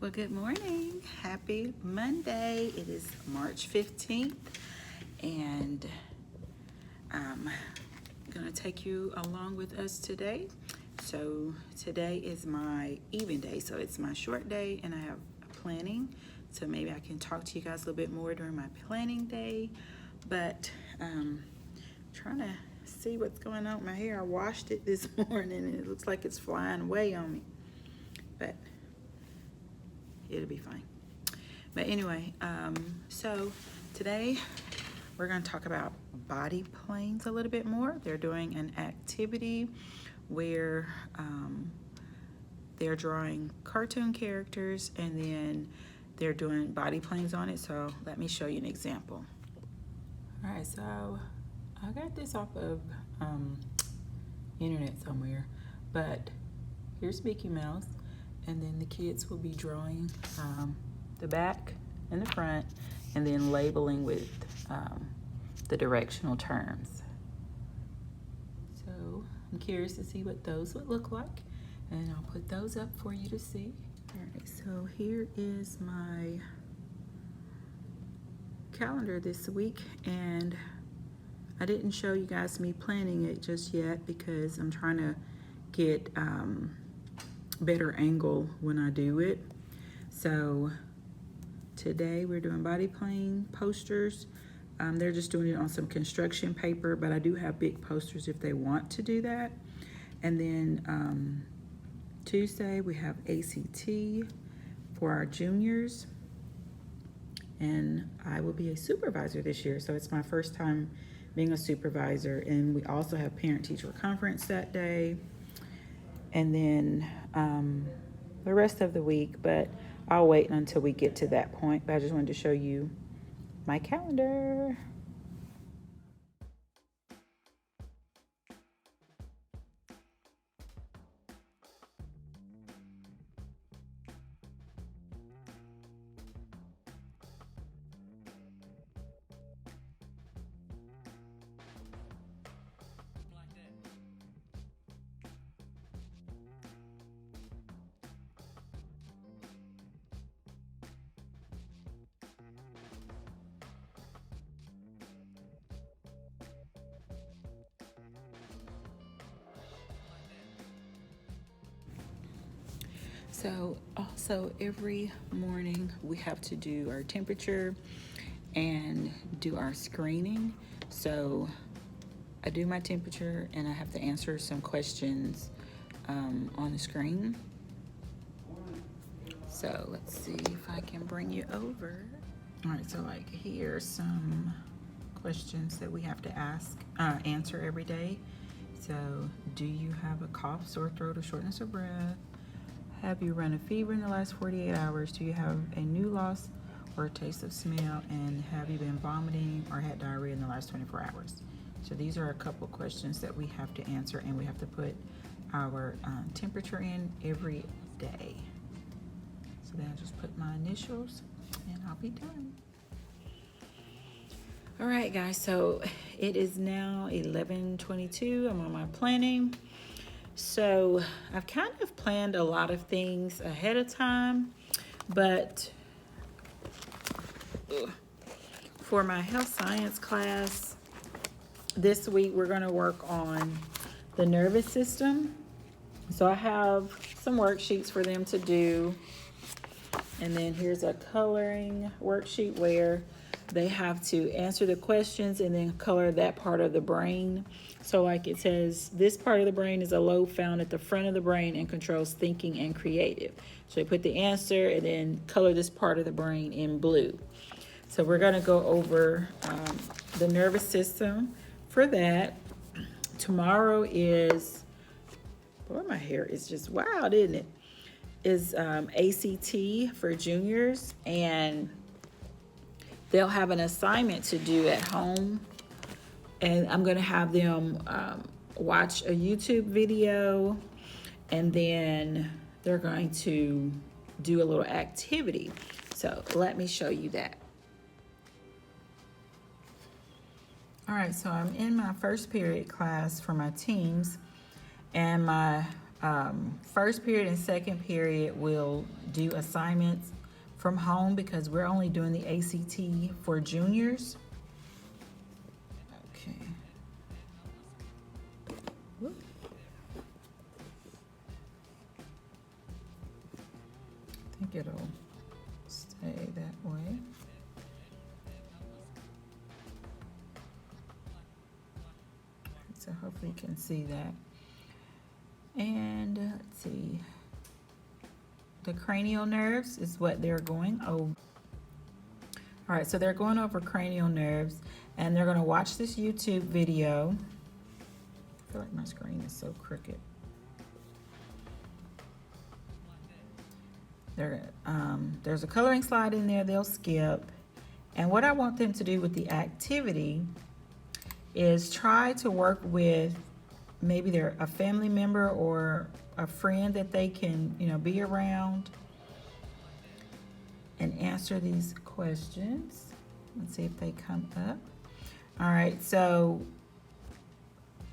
Well, good morning. Happy Monday. It is March 15th, and I'm going to take you along with us today. So today is my even day, so it's my short day, and I have planning. So maybe I can talk to you guys a little bit more during my planning day, but trying to see what's going on with my hair. I washed it this morning, and it looks like it's flying away on me, but it'll be fine. But anyway, so today we're going to talk about body planes a little bit more. They're doing an activity where they're drawing cartoon characters and then they're doing body planes on it. So let me show you an example. All right, so I got this off of internet somewhere, but here's Mickey Mouse, and then the kids will be drawing the back and the front, and then labeling with the directional terms. So I'm curious to see what those would look like, and I'll put those up for you to see. All right, so here is my calendar this week, and I didn't show you guys me planning it just yet because I'm trying to get better angle when I do it. So today we're doing body plane posters. They're just doing it on some construction paper, but I do have big posters if they want to do that. And then Tuesday we have ACT for our juniors, and I will be a supervisor this year, so it's my first time being a supervisor. And we also have parent-teacher conference that day, and then the rest of the week, but I'll wait until we get to that point. But I just wanted to show you my calendar. So also every morning we have to do our temperature and do our screening. So I do my temperature and I have to answer some questions on the screen. So let's see if I can bring you over. All right, so like here's some questions that we have to answer every day. So, do you have a cough, sore throat, or shortness of breath? Have you run a fever in the last 48 hours? Do you have a new loss or a taste of smell? And have you been vomiting or had diarrhea in the last 24 hours? So these are a couple questions that we have to answer, and we have to put our temperature in every day. So then I'll just put my initials and I'll be done. All right, guys, so it is now 11:22. I'm on my planning. So I've kind of planned a lot of things ahead of time, but for my health science class this week, we're going to work on the nervous system. So I have some worksheets for them to do, and then here's a coloring worksheet where they have to answer the questions and then color that part of the brain. So like it says, this part of the brain is a lobe found at the front of the brain and controls thinking and creative. So they put the answer and then color this part of the brain in blue. So we're going to go over the nervous system for that. Tomorrow is, boy, my hair is just wild, isn't it? Is ACT for juniors, and they'll have an assignment to do at home, and I'm going to have them watch a YouTube video, and then they're going to do a little activity. So let me show you that. All right, so I'm in my first period class for my teams, and my first period and second period will do assignments from home because we're only doing the ACT for juniors. Okay. Whoop. I think it'll stay that way. So hopefully you can see that. And let's see. The cranial nerves is what they're going over. All right, so they're going over cranial nerves, and they're going to watch this YouTube video. I feel like my screen is so crooked. There's a coloring slide in there they'll skip. And what I want them to do with the activity is try to work with maybe they're a family member or a friend that they can, be around and answer these questions. Let's see if they come up. All right, so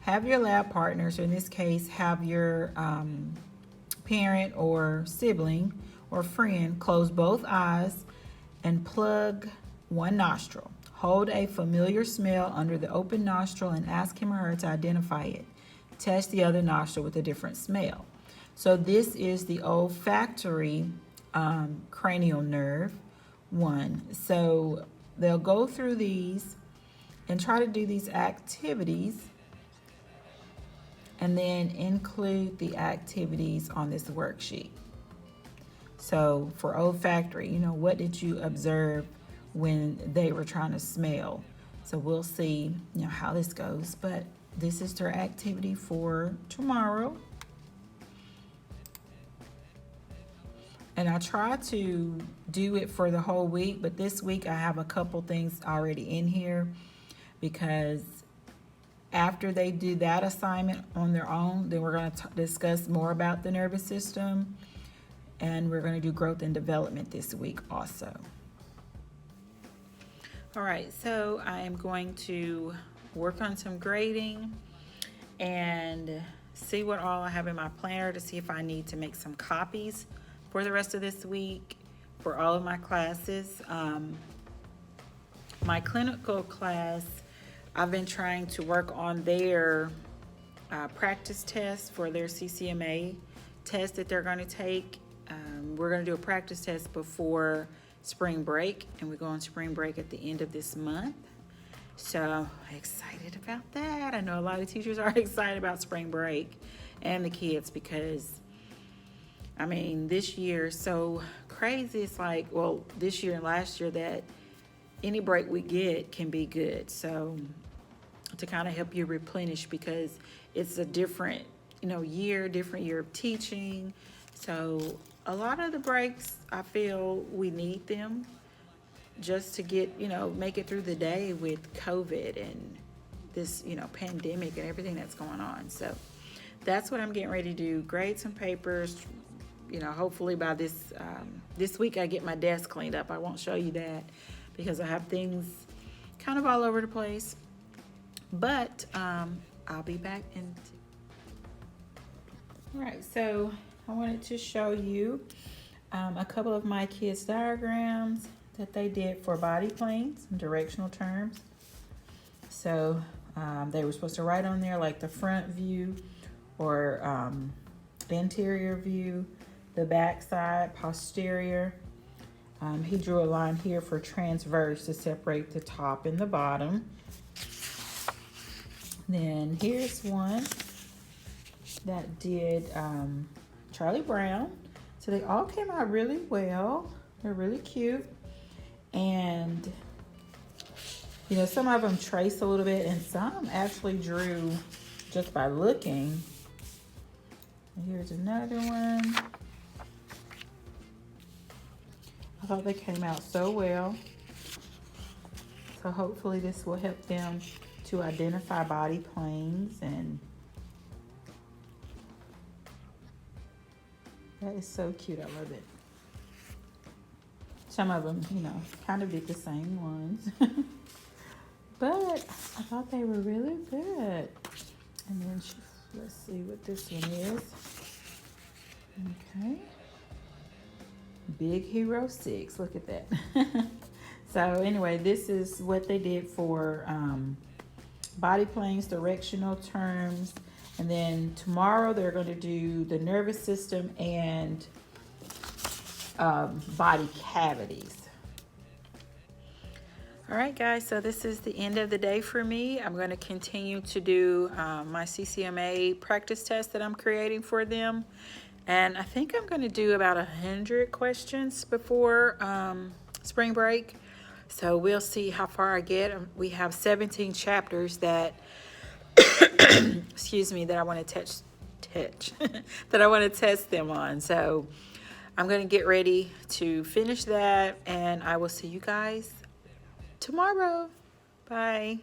have your lab partners, or in this case, have your parent or sibling or friend close both eyes and plug one nostril. Hold a familiar smell under the open nostril and ask him or her to identify it. Test the other nostril with a different smell. So this is the olfactory cranial nerve one. So they'll go through these and try to do these activities and then include the activities on this worksheet. So for olfactory, what did you observe when they were trying to smell? So we'll see, how this goes, but this is their activity for tomorrow. And I try to do it for the whole week, but this week I have a couple things already in here because after they do that assignment on their own, then we're going to discuss more about the nervous system, and we're going to do growth and development this week also. All right, so I am going to work on some grading and see what all I have in my planner to see if I need to make some copies for the rest of this week for all of my classes. My clinical class, I've been trying to work on their practice test for their CCMA test that they're going to take. We're going to do a practice test before spring break, and we go on spring break at the end of this month. So I'm excited about that. I know a lot of teachers are excited about spring break and the kids because, this year is so crazy. It's like, well, this year and last year that any break we get can be good. So to kind of help you replenish because it's a different, different year of teaching. So a lot of the breaks, I feel we need them just to get, make it through the day with COVID and this, pandemic and everything that's going on. So that's what I'm getting ready to do. Grade some papers, hopefully by this week I get my desk cleaned up. I won't show you that because I have things kind of all over the place. But I'll be back in. All right, so I wanted to show you a couple of my kids' diagrams that they did for body planes and directional terms. So they were supposed to write on there like the front view or the interior view, the back side, posterior. He drew a line here for transverse to separate the top and the bottom. Then here's one that did Charlie Brown. So they all came out really well. They're really cute. And, some of them trace a little bit and some actually drew just by looking. And here's another one. I thought they came out so well. So hopefully this will help them to identify body planes, and that is so cute. I love it. Some of them, kind of did the same ones. But I thought they were really good. And then let's see what this one is. Okay. Big Hero 6. Look at that. So anyway, this is what they did for body planes, directional terms. And then tomorrow they're going to do the nervous system and body cavities. All right, guys, so this is the end of the day for me. I'm going to continue to do my CCMA practice test that I'm creating for them. And I think I'm going to do about 100 questions before spring break. So we'll see how far I get. We have 17 chapters that, excuse me, that I want to that I want to test them on. So I'm going to get ready to finish that, and I will see you guys tomorrow. Bye.